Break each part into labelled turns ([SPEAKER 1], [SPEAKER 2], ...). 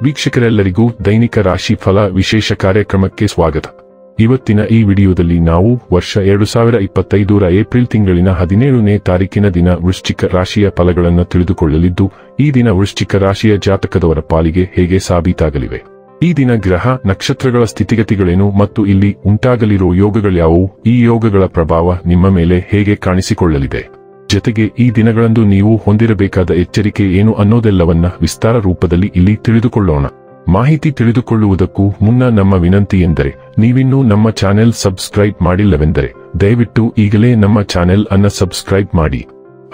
[SPEAKER 1] ವೀಕ್ಷಕರೆಲ್ಲರಿಗೂ ದೈನಿಕ ರಾಶಿ ಫಲ ವಿಶೇಷ ಕಾರ್ಯಕ್ರಮಕ್ಕೆ ಸ್ವಾಗತ. ಇವತ್ತಿನ ಈ ವಿಡಿಯೋದಲ್ಲಿ ನಾವು ವರ್ಷ 2025ರ ಏಪ್ರಿಲ್ ತಿಂಗಳಿನ 17ನೇ ತಾರೀಕಿನ ದಿನ ವೃಶ್ಚಿಕ ರಾಶಿಯ ಫಲಗಳನ್ನು ತಿಳಿದುಕೊಳ್ಳಲಿದ್ದು, ಈ ದಿನ ವೃಶ್ಚಿಕ ರಾಶಿಯ ಜಾತಕದವರ ಪಾಲಿಗೆ ಹೇಗೆ ಸಾಬೀತಾಗಲಿವೆ, ಈ ದಿನ ಗ್ರಹ ನಕ್ಷತ್ರಗಳ ಸ್ಥಿತಿಗತಿಗಳೇನು ಮತ್ತು ಇಲ್ಲಿ ಉಂಟಾಗಲಿರೋ ಯೋಗಗಳ್ಯಾವುವು, ಈ ಯೋಗಗಳ ಪ್ರಭಾವ ನಿಮ್ಮ ಮೇಲೆ ಹೇಗೆ ಕಾಣಿಸಿಕೊಳ್ಳಲಿದೆ, ಜೊತೆಗೆ ಈ ದಿನಗಳಂದು ನೀವು ಹೊಂದಿರಬೇಕಾದ ಎಚ್ಚರಿಕೆ ಏನು ಅನ್ನೋದೆಲ್ಲವನ್ನ ವಿಸ್ತಾರ ರೂಪದಲ್ಲಿ ಇಲ್ಲಿ ತಿಳಿದುಕೊಳ್ಳೋಣ. ಮಾಹಿತಿ ತಿಳಿದುಕೊಳ್ಳುವುದಕ್ಕೂ ಮುನ್ನ ನಮ್ಮ ವಿನಂತಿ ಎಂದರೆ, ನೀವಿನ್ನೂ ನಮ್ಮ ಚಾನೆಲ್ ಸಬ್ಸ್ಕ್ರೈಬ್ ಮಾಡಿಲ್ಲವೆಂದರೆ ದಯವಿಟ್ಟು ಈಗಲೇ ನಮ್ಮ ಚಾನೆಲ್ ಅನ್ನು ಸಬ್ಸ್ಕ್ರೈಬ್ ಮಾಡಿ.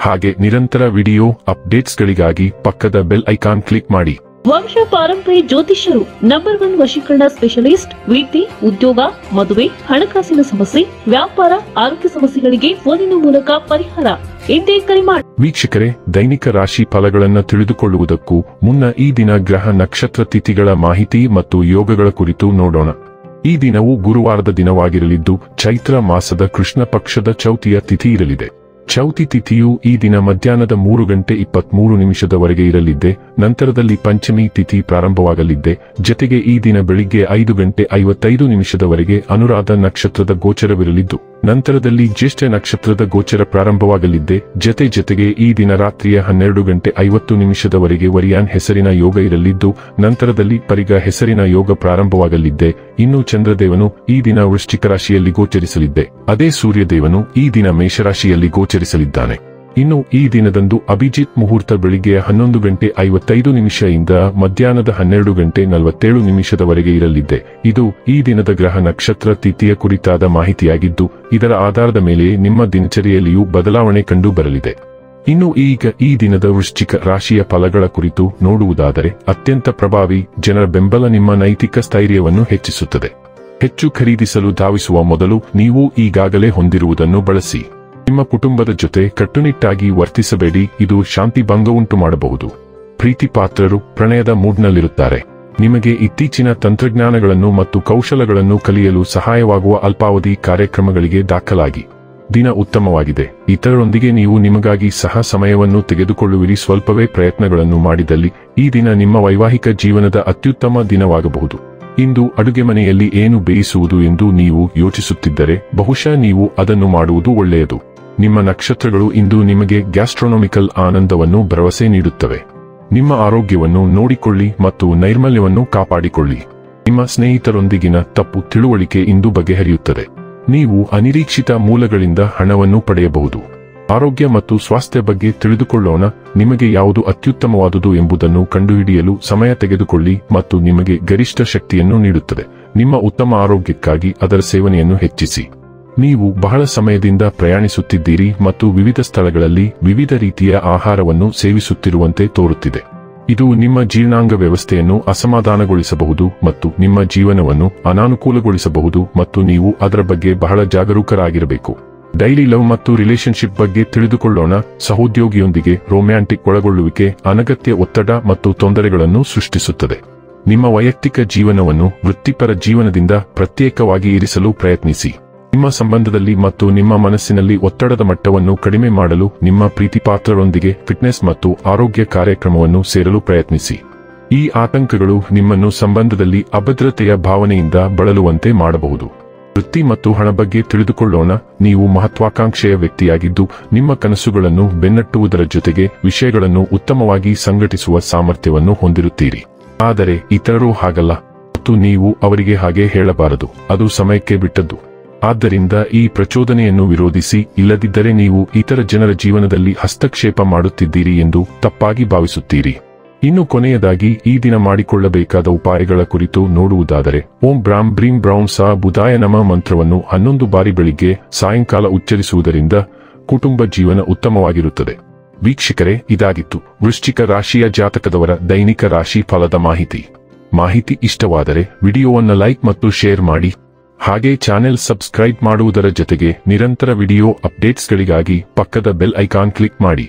[SPEAKER 1] ಹಾಗೆ ನಿರಂತರ ವಿಡಿಯೋ ಅಪ್ಡೇಟ್ಸ್ಗಳಿಗಾಗಿ ಪಕ್ಕದ ಬೆಲ್ ಐಕಾನ್ ಕ್ಲಿಕ್ ಮಾಡಿ.
[SPEAKER 2] ವಂಶ ಪಾರಂಪರ್ಯ ಜ್ಯೋತಿಷ್ಯರು ನಂಬರ್ 1 ವಶೀಕರಣ ಸ್ಪೆಷಲಿಸ್ಟ್. ವಿದ್ಯೆ, ಉದ್ಯೋಗ, ಮದುವೆ, ಹಣಕಾಸಿನ ಸಮಸ್ಯೆ, ವ್ಯಾಪಾರ, ಆರೋಗ್ಯ ಸಮಸ್ಯೆಗಳಿಗೆ ಫೋನಿನ ಮೂಲಕ ಪರಿಹಾರ. ಇಂದೇ ಕರೆ ಮಾಡಿ.
[SPEAKER 1] ವೀಕ್ಷಕರೇ, ದೈನಿಕ ರಾಶಿ ಫಲಗಳನ್ನು ತಿಳಿದುಕೊಳ್ಳುವುದಕ್ಕೂ ಮುನ್ನ ಈ ದಿನ ಗ್ರಹ ನಕ್ಷತ್ರ ತಿಥಿಗಳ ಮಾಹಿತಿ ಮತ್ತು ಯೋಗಗಳ ಕುರಿತು ನೋಡೋಣ. ಈ ದಿನವು ಗುರುವಾರದ ದಿನವಾಗಿರಲಿದ್ದು, ಚೈತ್ರ ಮಾಸದ ಕೃಷ್ಣ ಪಕ್ಷದ ಚೌತಿಯ ತಿಥಿ ಇರಲಿದೆ. ಚೌತಿ ತಿಥಿಯು ಈ ದಿನ ಮಧ್ಯಾಹ್ನದ 3:23 ಇರಲಿದ್ದೆ. ನಂತರದಲ್ಲಿ ಪಂಚಮಿ ತಿಥಿ ಪ್ರಾರಂಭವಾಗಲಿದ್ದೆ. ಜೊತೆಗೆ ಈ ದಿನ ಬೆಳಿಗ್ಗೆ 5:55 ಅನುರಾಧ ನಕ್ಷತ್ರದ ಗೋಚರವಿರಲಿದ್ದು, ನಂತರದಲ್ಲಿ ಜ್ಯೇಷ್ಠ ನಕ್ಷತ್ರದ ಗೋಚರ ಪ್ರಾರಂಭವಾಗಲಿದ್ದೆ. ಜೊತೆಗೆ ಈ ದಿನ ರಾತ್ರಿಯ 12:50 ವರಿಯಾನ್ ಹೆಸರಿನ ಯೋಗ ಇರಲಿದ್ದು, ನಂತರದಲ್ಲಿ ಪರಿಗ ಹೆಸರಿನ ಯೋಗ ಪ್ರಾರಂಭವಾಗಲಿದ್ದೆ. ಇನ್ನು ಚಂದ್ರದೇವನು ಈ ದಿನ ವೃಶ್ಚಿಕ ರಾಶಿಯಲ್ಲಿ ಗೋಚರಿಸಲಿದ್ದೆ. ಅದೇ ಸೂರ್ಯದೇವನು ಈ ದಿನ ಮೇಷರಾಶಿಯಲ್ಲಿ ಗೋಚರಿಸಲಿದ್ದಾನೆ. ಇನ್ನು ಈ ದಿನದಂದು ಅಭಿಜಿತ್ ಮುಹೂರ್ತ ಬೆಳಿಗ್ಗೆ 11:55 ಇಂದ ಮಧ್ಯಾಹ್ನದ 12:47 ಇರಲಿದ್ದೆ. ಇದು ಈ ದಿನದ ಗ್ರಹ ನಕ್ಷತ್ರ ತಿಥಿಯ ಕುರಿತಾದ ಮಾಹಿತಿಯಾಗಿದ್ದು, ಇದರ ಆಧಾರದ ಮೇಲೆ ನಿಮ್ಮ ದಿನಚರಿಯಲ್ಲಿಯೂ ಬದಲಾವಣೆ ಕಂಡು ಬರಲಿದೆ. ಇನ್ನು ಈಗ ಈ ದಿನದ ವೃಶ್ಚಿಕ ರಾಶಿಯ ಫಲಗಳ ಕುರಿತು ನೋಡುವುದಾದರೆ, ಅತ್ಯಂತ ಪ್ರಭಾವಿ ಜನರ ಬೆಂಬಲ ನಿಮ್ಮ ನೈತಿಕ ಸ್ಥೈರ್ಯವನ್ನು ಹೆಚ್ಚಿಸುತ್ತದೆ. ಹೆಚ್ಚು ಖರೀದಿಸಲು ಧಾವಿಸುವ ಮೊದಲು ನೀವು ಈಗಾಗಲೇ ಹೊಂದಿರುವುದನ್ನು ಬಳಸಿ. ನಿಮ್ಮ ಕುಟುಂಬದ ಜೊತೆ ಕಟ್ಟುನಿಟ್ಟಾಗಿ ವರ್ತಿಸಬೇಡಿ, ಇದು ಶಾಂತಿ ಭಂಗ ಉಂಟು ಮಾಡಬಹುದು. ಪ್ರೀತಿ ಪಾತ್ರರು ಪ್ರಣಯದ ಮೂಡ್ನಲ್ಲಿರುತ್ತಾರೆ. ನಿಮಗೆ ಇತ್ತೀಚಿನ ತಂತ್ರಜ್ಞಾನಗಳನ್ನು ಮತ್ತು ಕೌಶಲಗಳನ್ನು ಕಲಿಯಲು ಸಹಾಯವಾಗುವ ಅಲ್ಪಾವಧಿ ಕಾರ್ಯಕ್ರಮಗಳಿಗೆ ದಾಖಲಾಗಿ. ದಿನ ಉತ್ತಮವಾಗಿದೆ. ಇತರರೊಂದಿಗೆ ನೀವು ನಿಮಗಾಗಿ ಸಹ ಸಮಯವನ್ನು ತೆಗೆದುಕೊಳ್ಳುವಿರಿ. ಸ್ವಲ್ಪವೇ ಪ್ರಯತ್ನಗಳನ್ನು ಮಾಡಿದಲ್ಲಿ ಈ ದಿನ ನಿಮ್ಮ ವೈವಾಹಿಕ ಜೀವನದ ಅತ್ಯುತ್ತಮ ದಿನವಾಗಬಹುದು. ಇಂದು ಅಡುಗೆ ಮನೆಯಲ್ಲಿ ಏನು ಬೇಯಿಸುವುದು ಎಂದು ನೀವು ಯೋಚಿಸುತ್ತಿದ್ದರೆ ಬಹುಶಃ ನೀವು ಅದನ್ನು ಮಾಡುವುದು ಒಳ್ಳೆಯದು. ನಿಮ್ಮ ನಕ್ಷತ್ರಗಳು ಇಂದು ನಿಮಗೆ ಗ್ಯಾಸ್ಟ್ರೋನಾಮಿಕಲ್ ಆನಂದವನ್ನು ಭರವಸೆ ನೀಡುತ್ತವೆ. ನಿಮ್ಮ ಆರೋಗ್ಯವನ್ನು ನೋಡಿಕೊಳ್ಳಿ ಮತ್ತು ನೈರ್ಮಲ್ಯವನ್ನು ಕಾಪಾಡಿಕೊಳ್ಳಿ. ನಿಮ್ಮ ಸ್ನೇಹಿತರೊಂದಿಗಿನ ತಪ್ಪು ತಿಳುವಳಿಕೆ ಇಂದು ಬಗೆಹರಿಯುತ್ತದೆ. ನೀವು ಅನಿರೀಕ್ಷಿತ ಮೂಲಗಳಿಂದ ಹಣವನ್ನು ಪಡೆಯಬಹುದು. ಆರೋಗ್ಯ ಮತ್ತು ಸ್ವಾಸ್ಥ್ಯ ಬಗ್ಗೆ ತಿಳಿದುಕೊಳ್ಳೋಣ. ನಿಮಗೆ ಯಾವುದು ಅತ್ಯುತ್ತಮವಾದುದು ಎಂಬುದನ್ನು ಕಂಡುಹಿಡಿಯಲು ಸಮಯ ತೆಗೆದುಕೊಳ್ಳಿ ಮತ್ತು ನಿಮಗೆ ಗರಿಷ್ಠ ಶಕ್ತಿಯನ್ನು ನೀಡುತ್ತದೆ. ನಿಮ್ಮ ಉತ್ತಮ ಆರೋಗ್ಯಕ್ಕಾಗಿ ಅದರ ಸೇವನೆಯನ್ನು ಹೆಚ್ಚಿಸಿ. ನೀವು ಬಹಳ ಸಮಯದಿಂದ ಪ್ರಯಾಣಿಸುತ್ತಿದ್ದೀರಿ ಮತ್ತು ವಿವಿಧ ಸ್ಥಳಗಳಲ್ಲಿ ವಿವಿಧ ರೀತಿಯ ಆಹಾರವನ್ನು ಸೇವಿಸುತ್ತಿರುವಂತೆ ತೋರುತ್ತಿದೆ. ಇದು ನಿಮ್ಮ ಜೀರ್ಣಾಂಗ ವ್ಯವಸ್ಥೆಯನ್ನು ಅಸಮಾಧಾನಗೊಳಿಸಬಹುದು ಮತ್ತು ನಿಮ್ಮ ಜೀವನವನ್ನು ಅನಾನುಕೂಲಗೊಳಿಸಬಹುದು ಮತ್ತು ನೀವು ಅದರ ಬಗ್ಗೆ ಬಹಳ ಜಾಗರೂಕರಾಗಿರಬೇಕು. ಡೈಲಿ ಲವ್ ಮತ್ತು ರಿಲೇಶನ್ಶಿಪ್ ಬಗ್ಗೆ ತಿಳಿದುಕೊಳ್ಳೋಣ. ಸಹೋದ್ಯೋಗಿಯೊಂದಿಗೆ ರೊಮ್ಯಾಂಟಿಕ್ ಒಳಗೊಳ್ಳುವಿಕೆ ಅನಗತ್ಯ ಒತ್ತಡ ಮತ್ತು ತೊಂದರೆಗಳನ್ನು ಸೃಷ್ಟಿಸುತ್ತದೆ. ನಿಮ್ಮ ವೈಯಕ್ತಿಕ ಜೀವನವನ್ನು ವೃತ್ತಿಪರ ಜೀವನದಿಂದ ಪ್ರತ್ಯೇಕವಾಗಿ ಇರಿಸಲು ಪ್ರಯತ್ನಿಸಿ. ನಿಮ್ಮ ಸಂಬಂಧದಲ್ಲಿ ಮತ್ತು ನಿಮ್ಮ ಮನಸ್ಸಿನಲ್ಲಿ ಒತ್ತಡದ ಮಟ್ಟವನ್ನು ಕಡಿಮೆ ಮಾಡಲು ನಿಮ್ಮ ಪ್ರೀತಿಪಾತ್ರರೊಂದಿಗೆ ಫಿಟ್ನೆಸ್ ಮತ್ತು ಆರೋಗ್ಯ ಕಾರ್ಯಕ್ರಮವನ್ನು ಸೇರಲು ಪ್ರಯತ್ನಿಸಿ. ಈ ಆತಂಕಗಳು ನಿಮ್ಮನ್ನು ಸಂಬಂಧದಲ್ಲಿ ಅಭದ್ರತೆಯ ಭಾವನೆಯಿಂದ ಬಳಲುವಂತೆ ಮಾಡಬಹುದು. ವೃತ್ತಿ ಮತ್ತು ಹಣ ಬಗ್ಗೆ ತಿಳಿದುಕೊಳ್ಳೋಣ. ನೀವು ಮಹತ್ವಾಕಾಂಕ್ಷೆಯ ವ್ಯಕ್ತಿಯಾಗಿದ್ದು, ನಿಮ್ಮ ಕನಸುಗಳನ್ನು ಬೆನ್ನಟ್ಟುವುದರ ಜೊತೆಗೆ ವಿಷಯಗಳನ್ನು ಉತ್ತಮವಾಗಿ ಸಂಘಟಿಸುವ ಸಾಮರ್ಥ್ಯವನ್ನು ಹೊಂದಿರುತ್ತೀರಿ. ಆದರೆ ಇತರರು ಹಾಗಲ್ಲ ಮತ್ತು ನೀವು ಅವರಿಗೆ ಹಾಗೆ ಹೇಳಬಾರದು. ಅದು ಸಮಯಕ್ಕೆ ಬಿಟ್ಟದ್ದು. ಆದ್ದರಿಂದ ಈ ಪ್ರಚೋದನೆಯನ್ನು ವಿರೋಧಿಸಿ, ಇಲ್ಲದಿದ್ದರೆ ನೀವು ಇತರ ಜನರ ಜೀವನದಲ್ಲಿ ಹಸ್ತಕ್ಷೇಪ ಮಾಡುತ್ತಿದ್ದೀರಿ ಎಂದು ತಪ್ಪಾಗಿ ಭಾವಿಸುತ್ತೀರಿ. ಇನ್ನು ಕೊನೆಯದಾಗಿ ಈ ದಿನ ಮಾಡಿಕೊಳ್ಳಬೇಕಾದ ಉಪಾಯಗಳ ಕುರಿತು ನೋಡುವುದಾದರೆ, ಓಂ ಬ್ರಾಂ ಬ್ರೀಂ ಬ್ರೌಂ ಸಾ ಬುಧಾಯ ನಮ ಮಂತ್ರವನ್ನು 11 ಬಾರಿ ಬೆಳಿಗ್ಗೆ ಸಾಯಂಕಾಲ ಉಚ್ಚರಿಸುವುದರಿಂದ ಕುಟುಂಬ ಜೀವನ ಉತ್ತಮವಾಗಿರುತ್ತದೆ. ವೀಕ್ಷಕರೇ, ಇದಾಗಿತ್ತು ವೃಶ್ಚಿಕ ರಾಶಿಯ ಜಾತಕದವರ ದೈನಿಕ ರಾಶಿ ಫಲದ ಮಾಹಿತಿ ಇಷ್ಟವಾದರೆ ವಿಡಿಯೋವನ್ನು ಲೈಕ್ ಮತ್ತು ಶೇರ್ ಮಾಡಿ. ಹಾಗೆ ಚಾನೆಲ್ ಸಬ್ಸ್ಕ್ರೈಬ್ ಮಾಡುವುದರ ಜೊತೆಗೆ ನಿರಂತರ ವಿಡಿಯೋ ಅಪ್ಡೇಟ್ಸ್ಗಳಿಗಾಗಿ ಪಕ್ಕದ ಬೆಲ್ ಐಕಾನ್ ಕ್ಲಿಕ್ ಮಾಡಿ.